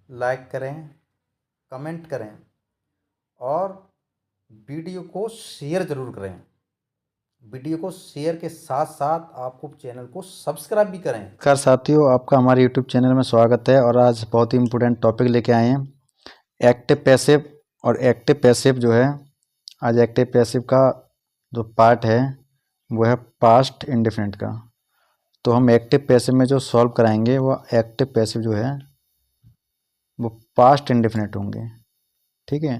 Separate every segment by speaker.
Speaker 1: Like करें, comment करें और वीडियो को शेयर ज़रूर करें। वीडियो को शेयर के साथ साथ आपको चैनल को सब्सक्राइब भी करें। नमस्कार साथियों, आपका हमारे यूट्यूब चैनल में स्वागत है। और आज बहुत ही इम्पोर्टेंट टॉपिक लेके आए हैं, एक्टिव पैसिव। और एक्टिव पैसिव जो है, आज एक्टिव पैसिव का जो पार्ट है वो है पास्ट इंडेफिनिट का। तो हम एक्टिव पैसिव में जो सॉल्व कराएंगे वो एक्टिव पैसिव जो है वो पास्ट इंडेफिनिट होंगे। ठीक है,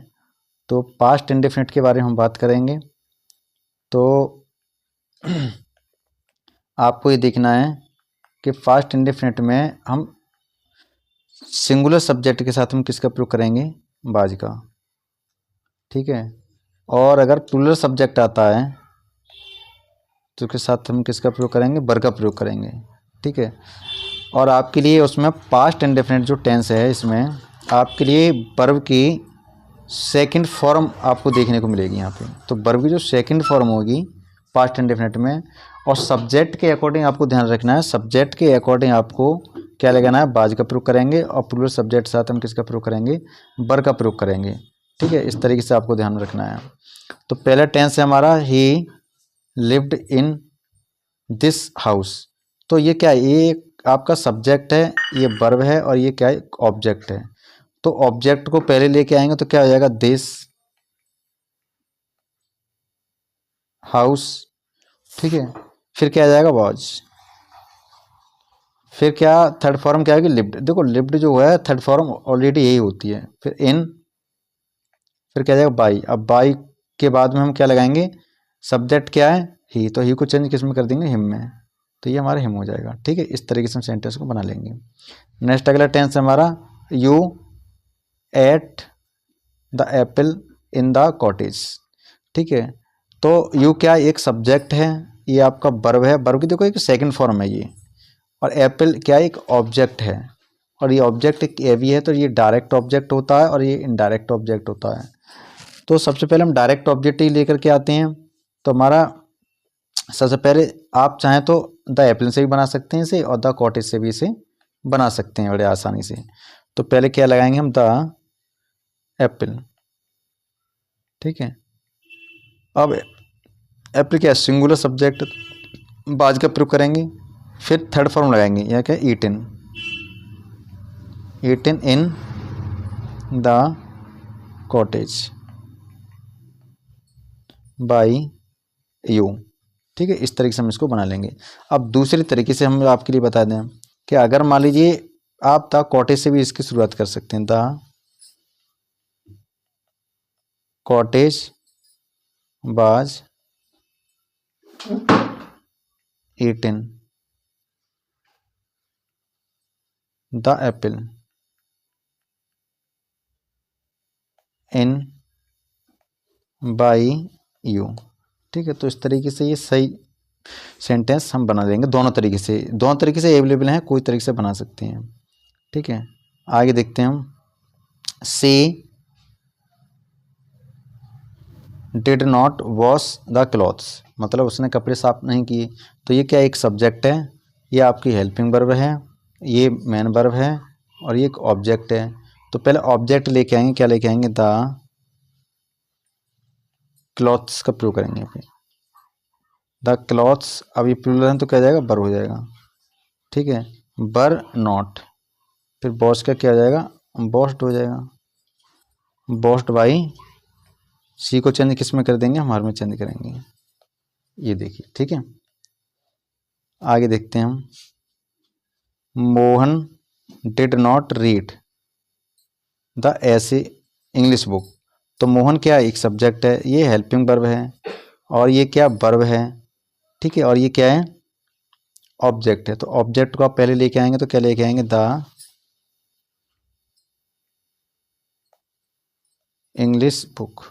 Speaker 1: तो पास्ट इंडेफिनिट के बारे में हम बात करेंगे। तो आपको ये देखना है कि पास्ट इंडेफिनिट में हम सिंगुलर सब्जेक्ट के साथ हम किसका प्रयोग करेंगे, बाज का। ठीक है, और अगर प्लूरल सब्जेक्ट आता है तो उसके साथ हम किसका प्रयोग करेंगे, वर का प्रयोग करेंगे। ठीक है, और आपके लिए उसमें पास्ट इंडेफिनिट जो टेंस है, इसमें आपके लिए वर्ब की सेकंड फॉर्म आपको देखने को मिलेगी यहाँ पे। तो वर्ब की जो सेकंड फॉर्म होगी पास्ट इंडेफिनिट में, और सब्जेक्ट के अकॉर्डिंग आपको ध्यान रखना है, सब्जेक्ट के अकॉर्डिंग आपको क्या लगाना है, बाज का प्रयोग करेंगे, और प्लूरल सब्जेक्ट के साथ हम किसका प्रयोग करेंगे, वर का प्रयोग करेंगे। ठीक है, इस तरीके से आपको ध्यान रखना है। तो पहला टेंस है हमारा, ही लिव्ड इन दिस हाउस। तो ये क्या है, ये आपका सब्जेक्ट है, ये वर्ब है, और ये क्या है, ऑब्जेक्ट है। तो ऑब्जेक्ट को पहले लेके आएंगे तो क्या हो जाएगा, दिस हाउस। ठीक है, फिर क्या आ जाएगा, वॉज। फिर क्या थर्ड फॉर्म क्या आएगी, लिव्ड। देखो लिव्ड जो है थर्ड फॉर्म ऑलरेडी यही होती है। फिर इन, फिर क्या जाएगा, बाई। अब बाई के बाद में हम क्या लगाएंगे, सब्जेक्ट क्या है, ही, तो ही को चेंज किस में कर देंगे, हिम में। तो ये हमारा हिम हो जाएगा। ठीक है, इस तरीके से हम सेंटेंस को बना लेंगे। नेक्स्ट अगला टेंस है हमारा, you at the apple in the cottage. ठीक है, तो यू क्या एक सब्जेक्ट है, ये आपका वर्ब है, वर्ब की देखो एक सेकंड फॉर्म है ये, और एप्पल क्या एक ऑब्जेक्ट है, और ये ऑब्जेक्ट एक एवी है, तो ये डायरेक्ट ऑब्जेक्ट होता है और ये इनडायरेक्ट ऑब्जेक्ट होता है। तो सबसे पहले हम डायरेक्ट ऑब्जेक्ट ही लेकर के आते हैं। तो हमारा सबसे पहले आप चाहें तो द एप्पल से भी बना सकते हैं इसे, और द कॉटेज से भी इसे बना सकते हैं बड़े आसानी से। तो पहले क्या लगाएंगे हम, द एप्पल। ठीक है, अब एप्पल क्या सिंगुलर सब्जेक्ट, बाज का प्रयोग करेंगे। फिर थर्ड फॉर्म लगाएंगे, यह क्या, eaten, eaten in the cottage by you. ठीक है, इस तरीके से हम इसको बना लेंगे। अब दूसरे तरीके से हम आपके लिए बता दें कि अगर मान लीजिए आप द कॉटेज से भी इसकी शुरुआत कर सकते हैं, the cottage was eaten the apple in by you. ठीक है, तो इस तरीके से ये सही सेंटेंस हम बना लेंगे। दोनों तरीके से अवेलेबल हैं, कोई तरीके से बना सकते हैं। ठीक है, आगे देखते हैं हम, she did not wash the clothes, मतलब उसने कपड़े साफ नहीं किए। तो ये क्या एक सब्जेक्ट है, ये आपकी हेल्पिंग वर्ब है, ये मेन वर्ब है, और ये एक ऑब्जेक्ट है। तो पहले ऑब्जेक्ट लेके आएंगे, क्या लेके आएंगे, द क्लॉथ्स का प्रयोग करेंगे। फिर द क्लॉथ्स, अब ये प्लूरल है तो क्या जाएगा, बर हो जाएगा। ठीक है, बर नॉट। फिर बॉस का क्या हो जाएगा, बॉस्ड हो जाएगा, बॉस्ड बाई। सी को चेंज किस में कर देंगे, हमारे में चेंज करेंगे। ये देखिए, ठीक है, आगे देखते हैं हम, Mohan did not read the ऐसे इंग्लिश बुक। तो मोहन क्या एक सब्जेक्ट है, ये हेल्पिंग वर्ब है, और ये क्या वर्ब है। ठीक है, और ये क्या है, ऑब्जेक्ट है। तो ऑब्जेक्ट को आप पहले लेके आएंगे तो क्या लेके आएंगे, the English book,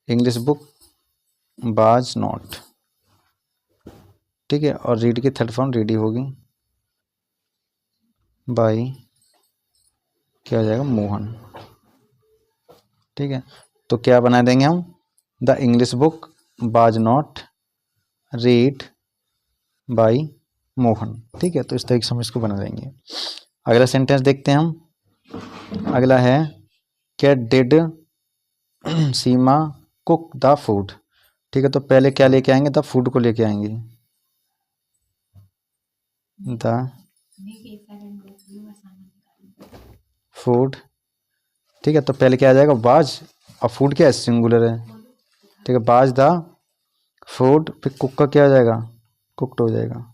Speaker 1: English book बाज नॉट। ठीक है, और रीड की थर्ड फॉर्म रीडी होगी बाई, क्या हो जाएगा, मोहन। ठीक है, तो क्या बना देंगे हम, द इंग्लिश बुक बाज नॉट रीड बाई मोहन। ठीक है, तो इस तरीके से हम इसको बना देंगे। अगला सेंटेंस देखते हैं हम। अगला है what did Seema cook the food. ठीक है, तो पहले क्या लेके आएंगे, द फूड को लेके आएंगे, द फूड। ठीक है, तो पहले क्या आ जाएगा, वाज, और फूड क्या है, सिंगुलर है। ठीक है, वाज द फूड, फिर कुक का क्या आ जाएगा, कुकड हो जाएगा,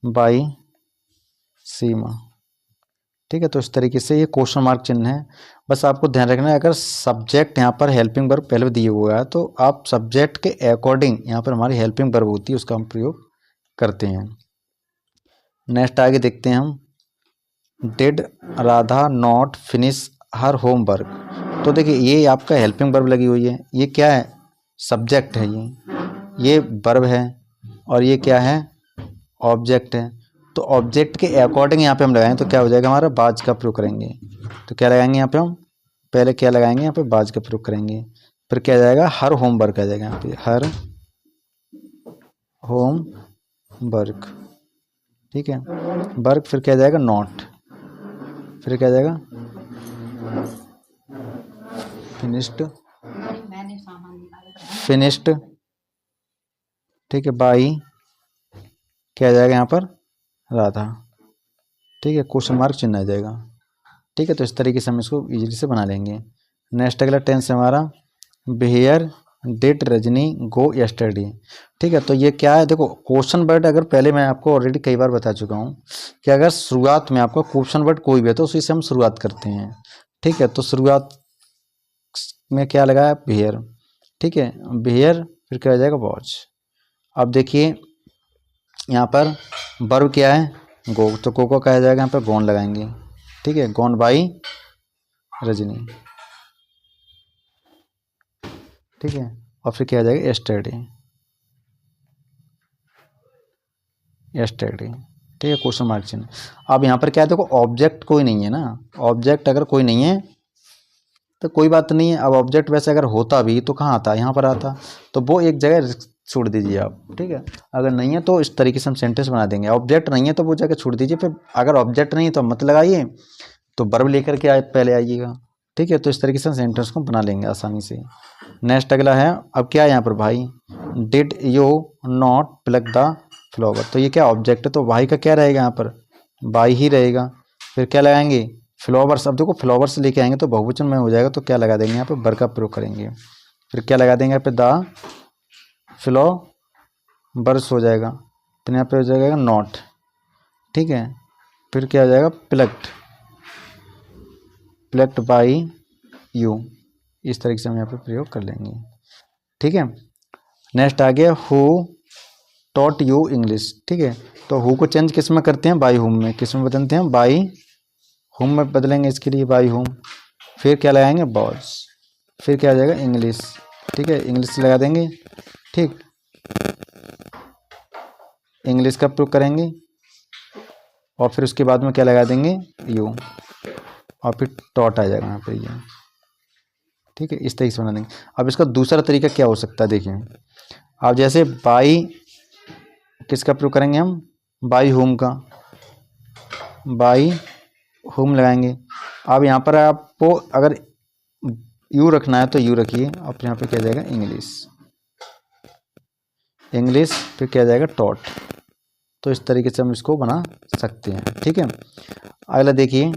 Speaker 1: बाई सीमा। ठीक है, तो इस तरीके से ये क्वेश्चन मार्क चिन्ह है। बस आपको ध्यान रखना है, अगर सब्जेक्ट यहाँ पर हेल्पिंग वर्ब पहले दिए हुआ है तो आप सब्जेक्ट के अकॉर्डिंग यहाँ पर हमारी हेल्पिंग वर्ब होती है, उसका हम प्रयोग करते हैं। नेक्स्ट आगे देखते हैं हम। Did Radha not finish her homework. तो देखिए ये आपका हेल्पिंग वर्ब लगी हुई है, ये क्या है, सब्जेक्ट है, ये वर्ब है, और ये क्या है, ऑब्जेक्ट है। तो ऑब्जेक्ट के अकॉर्डिंग यहाँ पे हम लगाएं तो क्या हो जाएगा, हमारा बाज का प्रयोग करेंगे। तो क्या लगाएंगे यहाँ पे हम, पहले क्या लगाएंगे, यहाँ पे बाज का प्रयोग करेंगे, फिर क्या आ जाएगा, हर होमवर्क आ जाएगा यहाँ पे, हर होम वर्क। ठीक है, वर्क, फिर क्या आ जाएगा, नॉट, फिर क्या आ जाएगा, फिनिश्ड, फिनिश्ड। ठीक है, बाई क्या आ जाएगा यहाँ पर, राधा। ठीक है, क्वेश्चन मार्क चिन्ह आ जाएगा। ठीक है, तो इस तरीके से हम इसको इजीली से बना लेंगे। नेक्स्ट अगला टेंस है हमारा, where did Rajni go yesterday. ठीक है, तो ये क्या है, देखो क्वेश्चन वर्ड अगर पहले मैं आपको ऑलरेडी कई बार बता चुका हूँ कि अगर शुरुआत में आपका क्वेश्चन वर्ड कोई भी है तो उसी से हम शुरुआत करते हैं। ठीक है, तो शुरुआत में क्या लगा है, वेयर। ठीक है, वेयर, फिर क्या हो जाएगा, वॉच। अब देखिए यहाँ पर वर्ब क्या है, गो, तो गो को कहा जाएगा यहाँ पर गॉन लगाएंगे। ठीक है, गॉन बाई रजनी। ठीक है, और फिर क्या आ जाएगा, यस्टरडे, यस्टरडे। ठीक है, क्वेश्चन मार्क चिन्ह। अब यहाँ पर क्या है, देखो ऑब्जेक्ट कोई नहीं है ना, ऑब्जेक्ट अगर कोई नहीं है तो कोई बात नहीं है। अब ऑब्जेक्ट वैसे अगर होता भी तो कहाँ आता, यहाँ पर आता, तो वो एक जगह छोड़ दीजिए आप। ठीक है, अगर नहीं है तो इस तरीके से हम सेंटेंस बना देंगे, ऑब्जेक्ट नहीं है तो वो जगह छोड़ दीजिए, फिर अगर ऑब्जेक्ट नहीं है तो मत लगाइए, तो वर्ब लेकर के आए पहले आइएगा। ठीक है, तो इस तरीके से सेंटेंस को बना लेंगे आसानी से। नेक्स्ट अगला है, अब क्या है यहाँ पर, भाई, did you not plug the flower. तो ये क्या ऑब्जेक्ट है, तो भाई का क्या रहेगा यहाँ पर, बाई ही रहेगा। फिर क्या लगाएंगे, फ्लावर्स। अब देखो फ्लावर्स लेके आएंगे तो बहुवचन में हो जाएगा, तो क्या लगा देंगे यहाँ पे, बर का प्रयोग करेंगे। फिर क्या लगा देंगे यहाँ पे, द फ्लावर्स हो जाएगा, फिर यहाँ पे हो जाएगा नॉट। ठीक है, फिर क्या हो जाएगा, प्लग्ड, प्लग्ड बाई यू। इस तरीके से हम यहाँ पे प्रयोग कर लेंगे। ठीक है, नेक्स्ट आ गया, हु टॉट यू इंग्लिश। ठीक है, तो हु को चेंज किस में करते हैं, बाई हुम में। किस में बदलते हैं, बाई हुम में बदलेंगे, इसके लिए बाई हुम। फिर क्या लगाएंगे, बॉज, फिर क्या आ जाएगा, इंग्लिश। ठीक है, इंग्लिश लगा देंगे। ठीक, इंग्लिश का प्रयोग करेंगे, और फिर उसके बाद में क्या लगा देंगे, यू, और फिर टॉट आ जाएगा यहाँ पे ये। ठीक है, इस तरीके से बना देंगे। अब इसका दूसरा तरीका क्या हो सकता है, देखिए अब जैसे बाई किसका प्रयोग करेंगे हम, बाई होम का, बाई होम लगाएंगे। अब यहाँ पर आपको अगर यू रखना है तो यू रखिए, और यहाँ पे क्या जाएगा, इंग्लिश, इंग्लिश, फिर क्या जाएगा, टॉट। तो इस तरीके से हम इसको बना सकते हैं। ठीक है, अगला देखिए,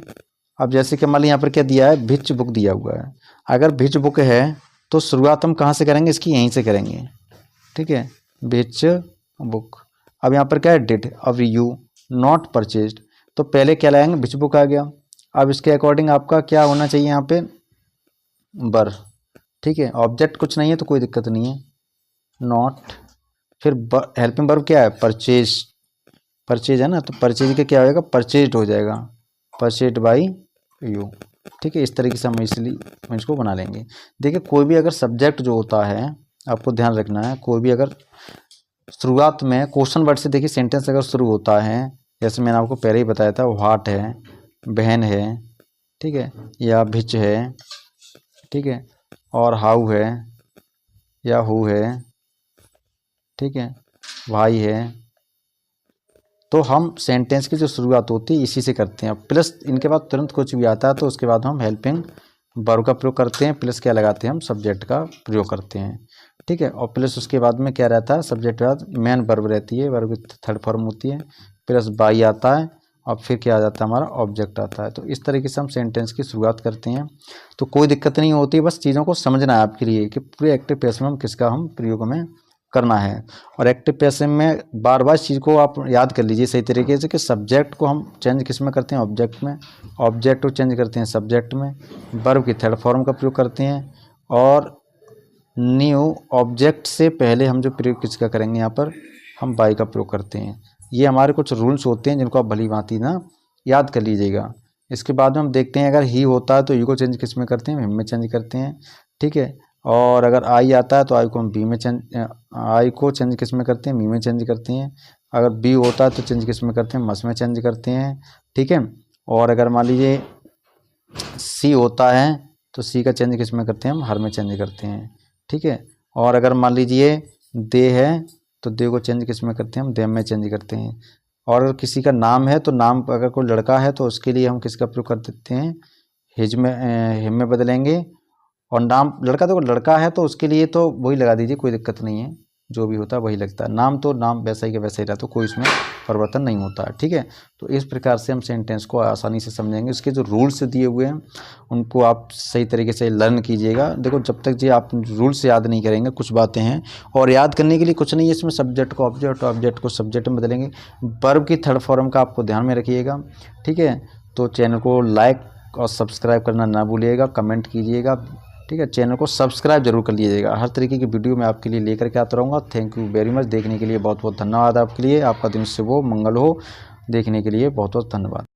Speaker 1: अब जैसे कि मान ली यहाँ पर क्या दिया है, भिच बुक दिया हुआ है। अगर भिच बुक है तो शुरुआत हम कहाँ से करेंगे, इसकी यहीं से करेंगे। ठीक है, भिच बुक। अब यहाँ पर क्या है, डिड, अब यू नॉट परचेज्ड, तो पहले क्या लगाएंगे, भिच बुक आ गया। अब इसके अकॉर्डिंग आपका क्या होना चाहिए यहाँ पे, बर। ठीक है, ऑब्जेक्ट कुछ नहीं है तो कोई दिक्कत नहीं है, नॉट। फिर हेल्पिंग वर्ब क्या है, परचेज, परचेज है ना, तो परचेज का क्या होगा, परचेज्ड हो जाएगा, परचेज्ड बाई यू। ठीक है, इस तरीके से हम इसलिए इसको बना लेंगे। देखिए कोई भी अगर सब्जेक्ट जो होता है, आपको ध्यान रखना है, कोई भी अगर शुरुआत में क्वेश्चन वर्ड से देखिए सेंटेंस अगर शुरू होता है, जैसे मैंने आपको पहले ही बताया था, व्हाट है, बहन है, ठीक है, या भिच है, ठीक है, और हाउ है, या हु है, ठीक है, भाई है, तो हम सेंटेंस की जो शुरुआत होती है इसी से करते हैं। प्लस इनके बाद तुरंत कुछ भी आता है तो उसके बाद हम हेल्पिंग वर्ब का प्रयोग करते हैं, प्लस क्या लगाते हैं हम सब्जेक्ट का प्रयोग करते हैं, ठीक है। और प्लस उसके बाद में क्या रहता है, सब्जेक्ट के बाद मेन वर्ब रहती है, वर्ब की थर्ड फॉर्म होती है, प्लस बाई आता है और फिर क्या आ जाता है हमारा ऑब्जेक्ट आता है। तो इस तरीके से हम सेंटेंस की शुरुआत करते हैं। तो कोई दिक्कत नहीं होती, बस चीज़ों को समझना है आपके लिए कि पूरे एक्टिव पैसिव में हम किसका हम प्रयोग में करना है। और एक्टिव पैसिव में बार बार चीज़ को आप याद कर लीजिए सही तरीके से कि सब्जेक्ट को हम चेंज किस में करते हैं, ऑब्जेक्ट में, ऑब्जेक्ट को चेंज करते हैं सब्जेक्ट में, वर्ब की थर्ड फॉर्म का प्रयोग करते हैं, और न्यू ऑब्जेक्ट से पहले हम जो प्रयोग किसका करेंगे यहाँ पर हम बाई का प्रयोग करते हैं। ये हमारे कुछ रूल्स होते हैं जिनको आप भली भांति ना याद कर लीजिएगा। इसके बाद में हम देखते हैं अगर ही होता है तो यू को चेंज किस में करते हैं, हिम में चेंज करते हैं, ठीक है। और अगर आई आता है तो आई को हम बी में आई को चेंज किस में करते हैं, मी में चेंज करते हैं। अगर बी होता है तो चेंज किस में करते हैं, मस में चेंज करते हैं, ठीक है। और अगर मान लीजिए सी होता है तो सी का चेंज किस में करते हैं, हम हर में चेंज करते हैं, ठीक है। और अगर मान लीजिए दे है तो दे को चेंज किस में करते हैं, हम देम में चेंज करते हैं। और अगर किसी का नाम है तो नाम अगर कोई लड़का है तो उसके लिए हम किसका प्रयोग कर देते हैं, हिज में हिम में बदलेंगे। और नाम लड़का तो लड़का है तो उसके लिए तो वही लगा दीजिए, कोई दिक्कत नहीं है, जो भी होता है वही लगता है। नाम तो नाम वैसा ही का वैसा ही रहता है, कोई इसमें परिवर्तन नहीं होता है, ठीक है। तो इस प्रकार से हम सेंटेंस को आसानी से समझेंगे। इसके जो रूल्स दिए हुए हैं उनको आप सही तरीके से लर्न कीजिएगा। देखो जब तक जी आप रूल्स याद नहीं करेंगे, कुछ बातें हैं और याद करने के लिए कुछ नहीं है इसमें, सब्जेक्ट को ऑब्जेक्ट, ऑब्जेक्ट को सब्जेक्ट में बदलेंगे। वर्ब की थर्ड फॉर्म का आपको ध्यान में रखिएगा, ठीक है। तो चैनल को लाइक और सब्सक्राइब करना ना भूलिएगा, कमेंट कीजिएगा, ठीक है। चैनल को सब्सक्राइब जरूर कर लीजिएगा। हर तरीके की वीडियो मैं आपके लिए लेकर के आता रहूँगा। Thank you very much. देखने के लिए बहुत बहुत धन्यवाद आपके लिए। आपका दिन शुभ हो, मंगल हो। देखने के लिए बहुत बहुत धन्यवाद।